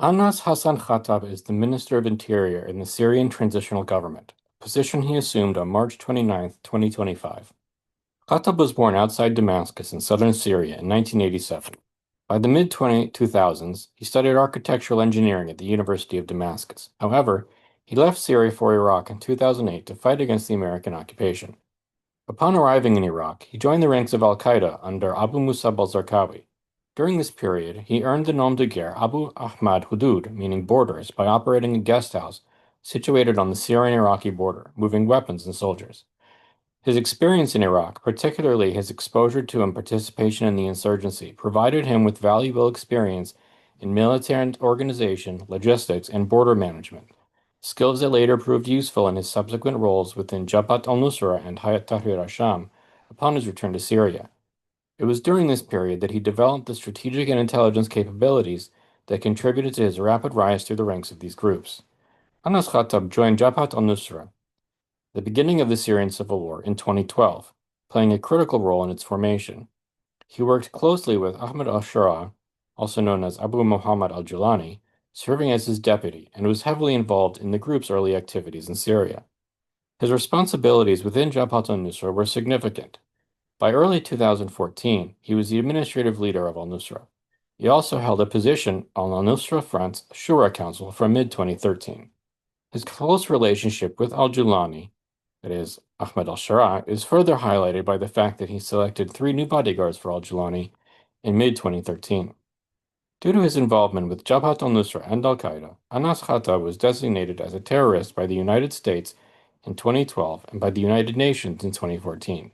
Anas Hassan Khattab is the Minister of Interior in the Syrian Transitional Government, a position he assumed on March 29, 2025. Khattab was born outside Damascus in southern Syria in 1987. By the mid-2000s, he studied architectural engineering at the University of Damascus. However, he left Syria for Iraq in 2008 to fight against the American occupation. Upon arriving in Iraq, he joined the ranks of al-Qaeda under Abu Musab al-Zarqawi. During this period, he earned the nom de guerre Abu Ahmad Hudud, meaning borders, by operating a guest house situated on the Syrian-Iraqi border, moving weapons and soldiers. His experience in Iraq, particularly his exposure to and participation in the insurgency, provided him with valuable experience in military organization, logistics, and border management, skills that later proved useful in his subsequent roles within Jabhat al-Nusra and Hayat Tahrir al-Sham upon his return to Syria. It was during this period that he developed the strategic and intelligence capabilities that contributed to his rapid rise through the ranks of these groups. Anas Khattab joined Jabhat al-Nusra, the beginning of the Syrian civil war, in 2012, playing a critical role in its formation. He worked closely with Ahmed al-Sharaa, also known as Abu Muhammad al-Julani, serving as his deputy, and was heavily involved in the group's early activities in Syria. His responsibilities within Jabhat al-Nusra were significant. By early 2014, he was the administrative leader of al-Nusra. He also held a position on al-Nusra Front's Shura Council from mid-2013. His close relationship with al-Julani, that is, Ahmed al-Sharaa, is further highlighted by the fact that he selected three new bodyguards for al-Julani in mid-2013. Due to his involvement with Jabhat al-Nusra and al-Qaeda, Anas Khattab was designated as a terrorist by the United States in 2012 and by the United Nations in 2014.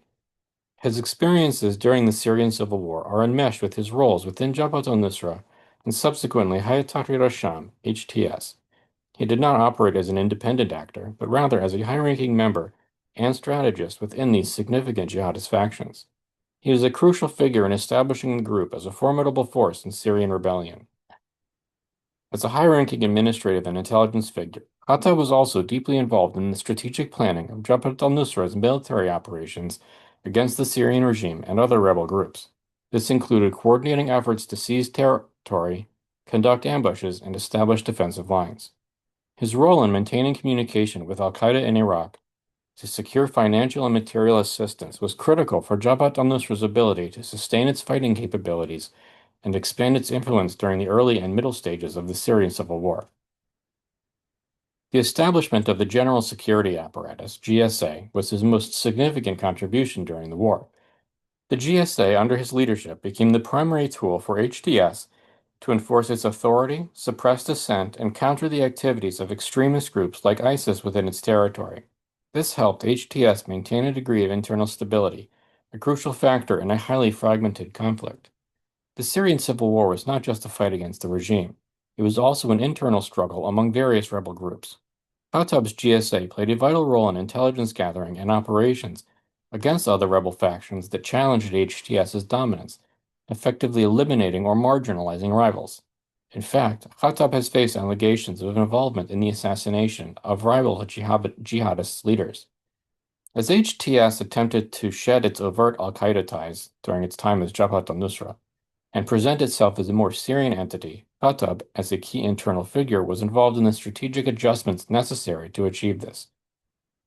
His experiences during the Syrian civil war are enmeshed with his roles within Jabhat al-Nusra and subsequently Hayat Tahrir al-Sham, HTS. He did not operate as an independent actor, but rather as a high-ranking member and strategist within these significant jihadist factions. He was a crucial figure in establishing the group as a formidable force in Syrian rebellion. As a high-ranking administrative and intelligence figure, Khattab was also deeply involved in the strategic planning of Jabhat al-Nusra's military operations against the Syrian regime and other rebel groups. This included coordinating efforts to seize territory, conduct ambushes, and establish defensive lines. His role in maintaining communication with al-Qaeda in Iraq to secure financial and material assistance was critical for Jabhat al-Nusra's ability to sustain its fighting capabilities and expand its influence during the early and middle stages of the Syrian civil war. The establishment of the General Security Apparatus, GSA, was his most significant contribution during the war. The GSA, under his leadership, became the primary tool for HTS to enforce its authority, suppress dissent, and counter the activities of extremist groups like ISIS within its territory. This helped HTS maintain a degree of internal stability, a crucial factor in a highly fragmented conflict. The Syrian civil war was not just a fight against the regime. It was also an internal struggle among various rebel groups. Khattab's GSA played a vital role in intelligence gathering and operations against other rebel factions that challenged HTS's dominance, effectively eliminating or marginalizing rivals. In fact, Khattab has faced allegations of involvement in the assassination of rival jihadist leaders. As HTS attempted to shed its overt al-Qaeda ties during its time as Jabhat al-Nusra and present itself as a more Syrian entity, Khattab, as a key internal figure, was involved in the strategic adjustments necessary to achieve this.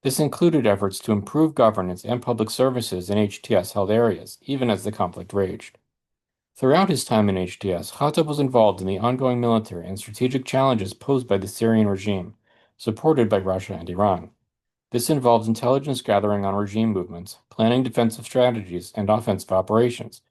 This included efforts to improve governance and public services in HTS-held areas, even as the conflict raged. Throughout his time in HTS, Khattab was involved in the ongoing military and strategic challenges posed by the Syrian regime, supported by Russia and Iran. This involved intelligence gathering on regime movements, planning defensive strategies, and offensive operations.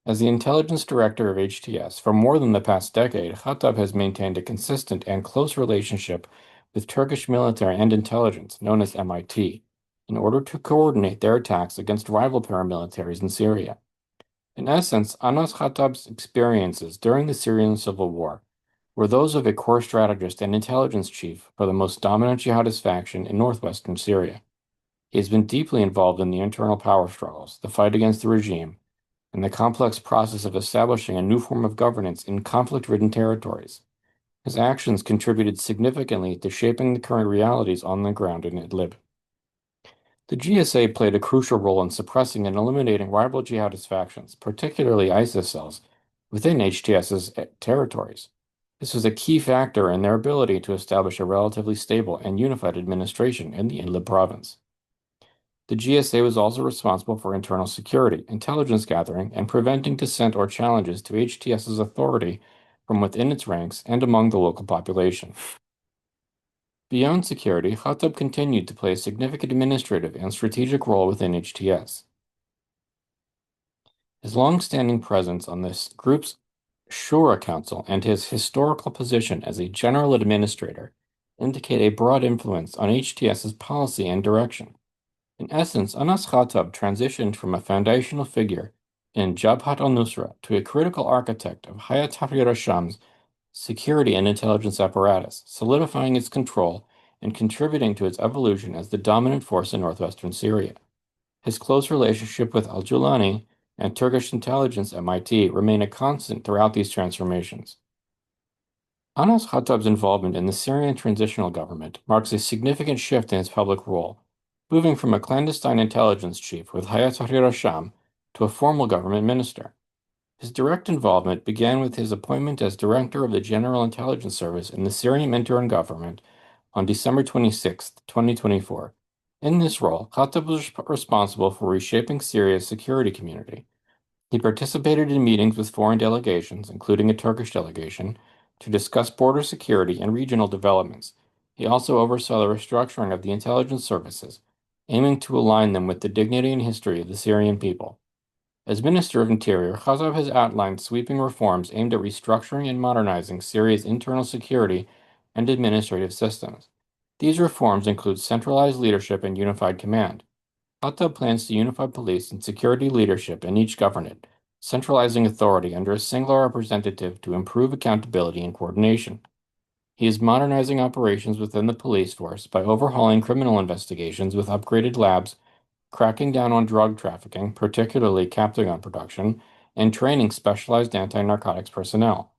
As the intelligence director of HTS for more than the past decade, Khattab has maintained a consistent and close relationship with Turkish military and intelligence, known as MIT, in order to coordinate their attacks against rival paramilitaries in Syria. In essence, Anas Khattab's experiences during the Syrian civil war were those of a core strategist and intelligence chief for the most dominant jihadist faction in northwestern Syria. He has been deeply involved in the internal power struggles, the fight against the regime, and the complex process of establishing a new form of governance in conflict-ridden territories. His actions contributed significantly to shaping the current realities on the ground in Idlib. The GSA played a crucial role in suppressing and eliminating rival jihadist factions, particularly ISIS cells, within HTS's territories. This was a key factor in their ability to establish a relatively stable and unified administration in the Idlib province. The GSA was also responsible for internal security, intelligence gathering, and preventing dissent or challenges to HTS's authority from within its ranks and among the local population. Beyond security, Khattab continued to play a significant administrative and strategic role within HTS. His long-standing presence on this group's Shura Council and his historical position as a general administrator indicate a broad influence on HTS's policy and direction. In essence, Anas Khattab transitioned from a foundational figure in Jabhat al-Nusra to a critical architect of Hayat Tahrir al-Sham's security and intelligence apparatus, solidifying its control and contributing to its evolution as the dominant force in northwestern Syria. His close relationship with al-Julani and Turkish intelligence MIT remain a constant throughout these transformations. Anas Khattab's involvement in the Syrian Transitional Government marks a significant shift in his public role, moving from a clandestine intelligence chief with Hayat Tahrir al-Sham to a formal government minister. His direct involvement began with his appointment as director of the General Intelligence Service in the Syrian interim government on December 26, 2024. In this role, Khattab was responsible for reshaping Syria's security community. He participated in meetings with foreign delegations, including a Turkish delegation, to discuss border security and regional developments. He also oversaw the restructuring of the intelligence services, aiming to align them with the dignity and history of the Syrian people. As Minister of Interior, Khattab has outlined sweeping reforms aimed at restructuring and modernizing Syria's internal security and administrative systems. These reforms include centralized leadership and unified command. Khattab plans to unify police and security leadership in each governorate, centralizing authority under a single representative to improve accountability and coordination. He is modernizing operations within the police force by overhauling criminal investigations with upgraded labs, cracking down on drug trafficking, particularly captagon production, and training specialized anti-narcotics personnel.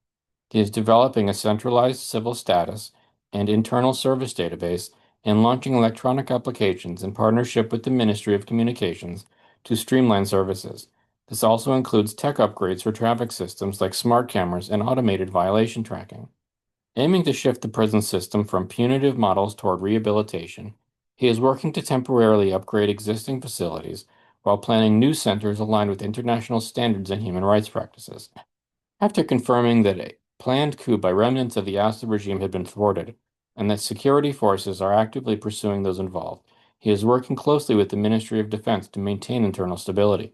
He is developing a centralized civil status and internal service database and launching electronic applications in partnership with the Ministry of Communications to streamline services. This also includes tech upgrades for traffic systems like smart cameras and automated violation tracking. Aiming to shift the prison system from punitive models toward rehabilitation, he is working to temporarily upgrade existing facilities while planning new centers aligned with international standards and human rights practices. After confirming that a planned coup by remnants of the Assad regime had been thwarted, and that security forces are actively pursuing those involved, he is working closely with the Ministry of Defense to maintain internal stability.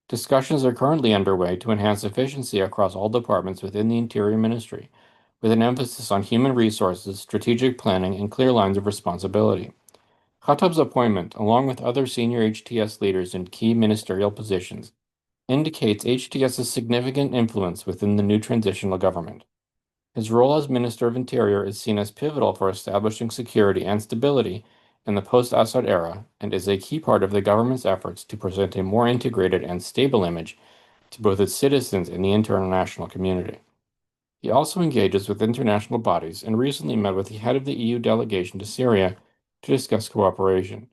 Discussions are currently underway to enhance efficiency across all departments within the Interior Ministry, with an emphasis on human resources, strategic planning, and clear lines of responsibility. Khattab's appointment, along with other senior HTS leaders in key ministerial positions, indicates HTS's significant influence within the new transitional government. His role as Minister of Interior is seen as pivotal for establishing security and stability in the post-Assad era and is a key part of the government's efforts to present a more integrated and stable image to both its citizens and the international community. He also engages with international bodies and recently met with the head of the EU delegation to Syria to discuss cooperation.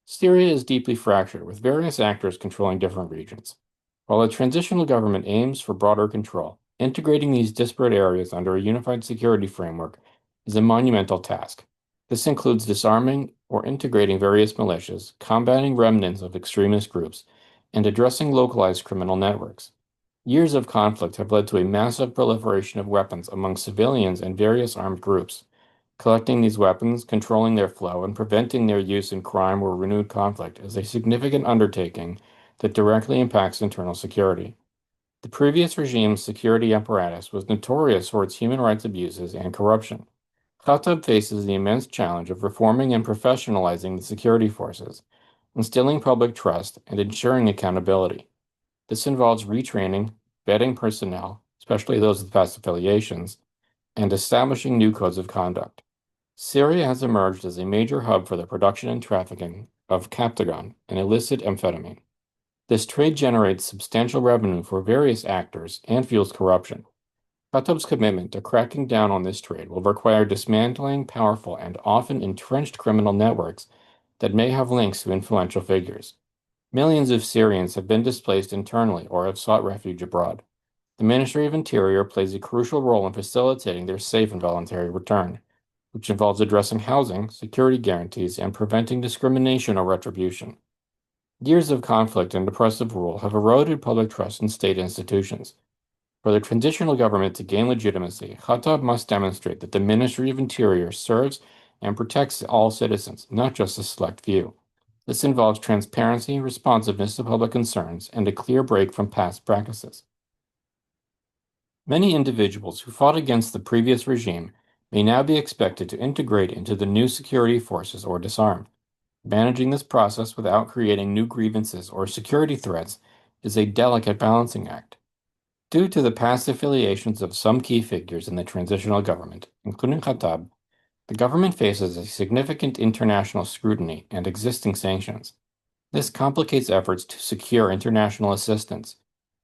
Syria is deeply fractured, with various actors controlling different regions. While a transitional government aims for broader control, integrating these disparate areas under a unified security framework is a monumental task. This includes disarming or integrating various militias, combating remnants of extremist groups, and addressing localized criminal networks. Years of conflict have led to a massive proliferation of weapons among civilians and various armed groups. Collecting these weapons, controlling their flow, and preventing their use in crime or renewed conflict is a significant undertaking that directly impacts internal security. The previous regime's security apparatus was notorious for its human rights abuses and corruption. Khattab faces the immense challenge of reforming and professionalizing the security forces, instilling public trust, and ensuring accountability. This involves retraining, vetting personnel, especially those with past affiliations, and establishing new codes of conduct. Syria has emerged as a major hub for the production and trafficking of captagon, an illicit amphetamine. This trade generates substantial revenue for various actors and fuels corruption. Khattab's commitment to cracking down on this trade will require dismantling powerful and often entrenched criminal networks that may have links to influential figures. Millions of Syrians have been displaced internally or have sought refuge abroad. The Ministry of Interior plays a crucial role in facilitating their safe and voluntary return, which involves addressing housing, security guarantees, and preventing discrimination or retribution. Years of conflict and oppressive rule have eroded public trust in state institutions. For the transitional government to gain legitimacy, Khattab must demonstrate that the Ministry of Interior serves and protects all citizens, not just a select few. This involves transparency, responsiveness to public concerns, and a clear break from past practices. Many individuals who fought against the previous regime may now be expected to integrate into the new security forces or disarm. Managing this process without creating new grievances or security threats is a delicate balancing act. Due to the past affiliations of some key figures in the transitional government, including Khattab, the government faces a significant international scrutiny and existing sanctions. This complicates efforts to secure international assistance,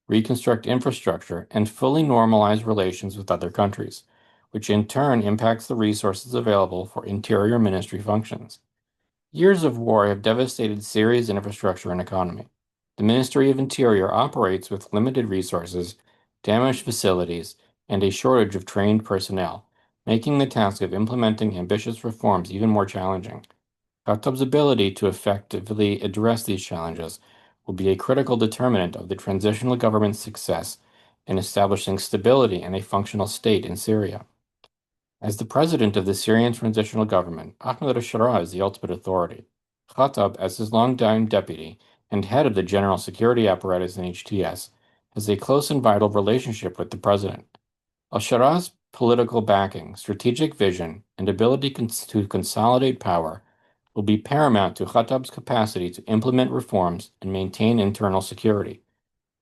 reconstruct infrastructure, and fully normalize relations with other countries, which in turn impacts the resources available for interior ministry functions. Years of war have devastated Syria's infrastructure and economy. The Ministry of Interior operates with limited resources, damaged facilities, and a shortage of trained personnel, making the task of implementing ambitious reforms even more challenging. Khattab's ability to effectively address these challenges will be a critical determinant of the transitional government's success in establishing stability and a functional state in Syria. As the president of the Syrian Transitional Government, Ahmed al-Sharaa is the ultimate authority. Khattab, as his longtime deputy and head of the general security apparatus in HTS, has a close and vital relationship with the president. Al-Sharaa's political backing, strategic vision, and ability to consolidate power will be paramount to Khattab's capacity to implement reforms and maintain internal security.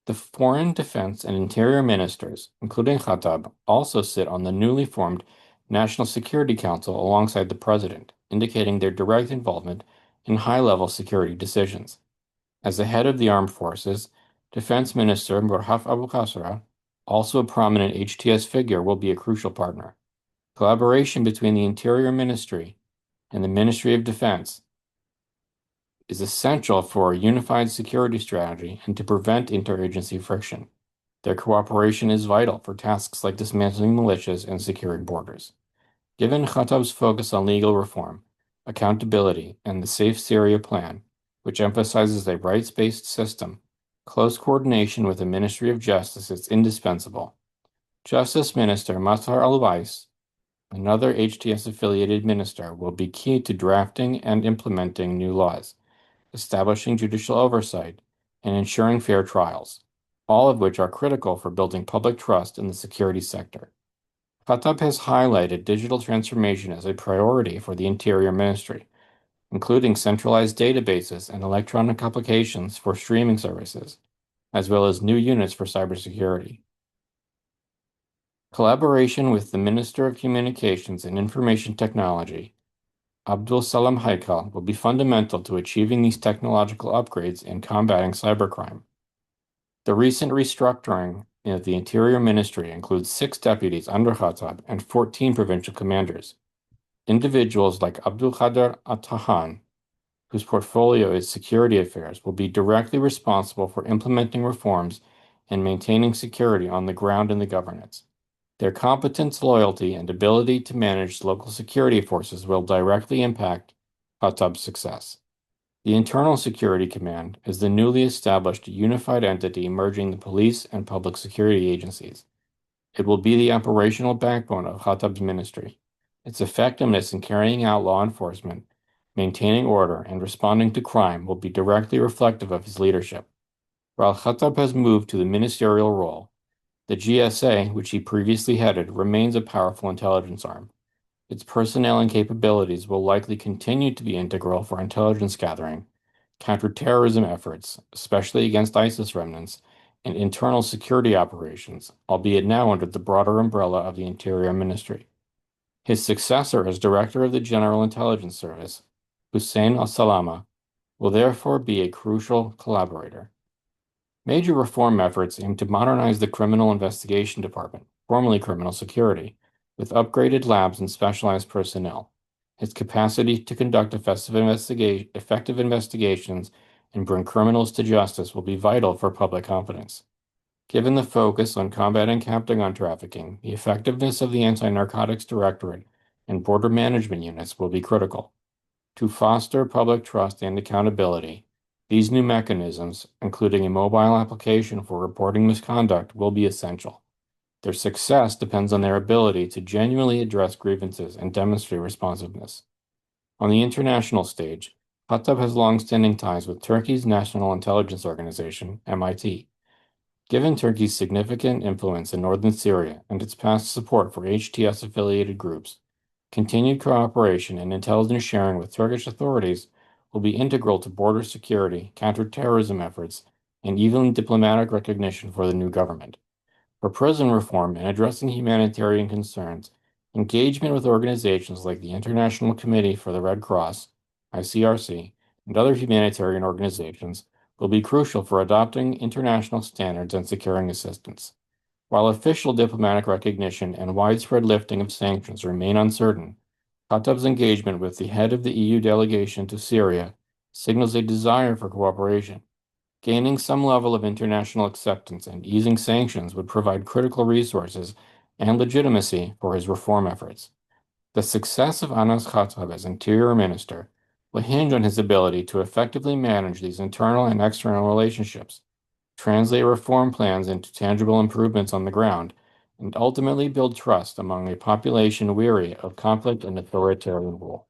The foreign, defense, and interior ministers, including Khattab, also sit on the newly formed National Security Council alongside the president, indicating their direct involvement in high-level security decisions. As the head of the armed forces, Defense Minister Murhaf Abu Qasra, also a prominent HTS figure, will be a crucial partner. Collaboration between the Interior Ministry and the Ministry of Defense is essential for a unified security strategy and to prevent interagency friction. Their cooperation is vital for tasks like dismantling militias and securing borders. Given Khattab's focus on legal reform, accountability, and the Safe Syria Plan, which emphasizes a rights-based system, close coordination with the Ministry of Justice is indispensable. Justice Minister Masar al-Wais, another HTS-affiliated minister, will be key to drafting and implementing new laws, establishing judicial oversight, and ensuring fair trials, all of which are critical for building public trust in the security sector. Khattab has highlighted digital transformation as a priority for the Interior Ministry, including centralized databases and electronic applications for streaming services, as well as new units for cybersecurity. Collaboration with the Minister of Communications and Information Technology, Abdul Salam Haikal, will be fundamental to achieving these technological upgrades and combating cybercrime. The recent restructuring of the Interior Ministry includes 6 deputies under Khattab and 14 provincial commanders. Individuals like Abdul Qadir Atahan, whose portfolio is security affairs, will be directly responsible for implementing reforms and maintaining security on the ground in the governance. Their competence, loyalty, and ability to manage local security forces will directly impact Khattab's success. The Internal Security Command is the newly established unified entity merging the police and public security agencies. It will be the operational backbone of Khattab's ministry. Its effectiveness in carrying out law enforcement, maintaining order, and responding to crime will be directly reflective of his leadership. While Khattab has moved to the ministerial role, the GSA, which he previously headed, remains a powerful intelligence arm. Its personnel and capabilities will likely continue to be integral for intelligence gathering, counterterrorism efforts, especially against ISIS remnants, and internal security operations, albeit now under the broader umbrella of the Interior Ministry. His successor as Director of the General Intelligence Service, Hussein al-Salama, will therefore be a crucial collaborator. Major reform efforts aim to modernize the Criminal Investigation Department, formerly Criminal Security, with upgraded labs and specialized personnel. Its capacity to conduct effective investigations and bring criminals to justice will be vital for public confidence. Given the focus on combating captain trafficking, the effectiveness of the Anti-Narcotics Directorate and border management units will be critical. To foster public trust and accountability, these new mechanisms, including a mobile application for reporting misconduct, will be essential. Their success depends on their ability to genuinely address grievances and demonstrate responsiveness. On the international stage, Khattab has long-standing ties with Turkey's National Intelligence Organization, MIT. Given Turkey's significant influence in northern Syria and its past support for HTS-affiliated groups, continued cooperation and intelligence sharing with Turkish authorities will be integral to border security, counterterrorism efforts, and even diplomatic recognition for the new government. For prison reform and addressing humanitarian concerns, engagement with organizations like the International Committee for the Red Cross, ICRC, and other humanitarian organizations will be crucial for adopting international standards and securing assistance. While official diplomatic recognition and widespread lifting of sanctions remain uncertain, Khattab's engagement with the head of the EU delegation to Syria signals a desire for cooperation. Gaining some level of international acceptance and easing sanctions would provide critical resources and legitimacy for his reform efforts. The success of Anas Khattab as Interior Minister will hinge on his ability to effectively manage these internal and external relationships, translate reform plans into tangible improvements on the ground, and ultimately build trust among a population weary of conflict and authoritarian rule.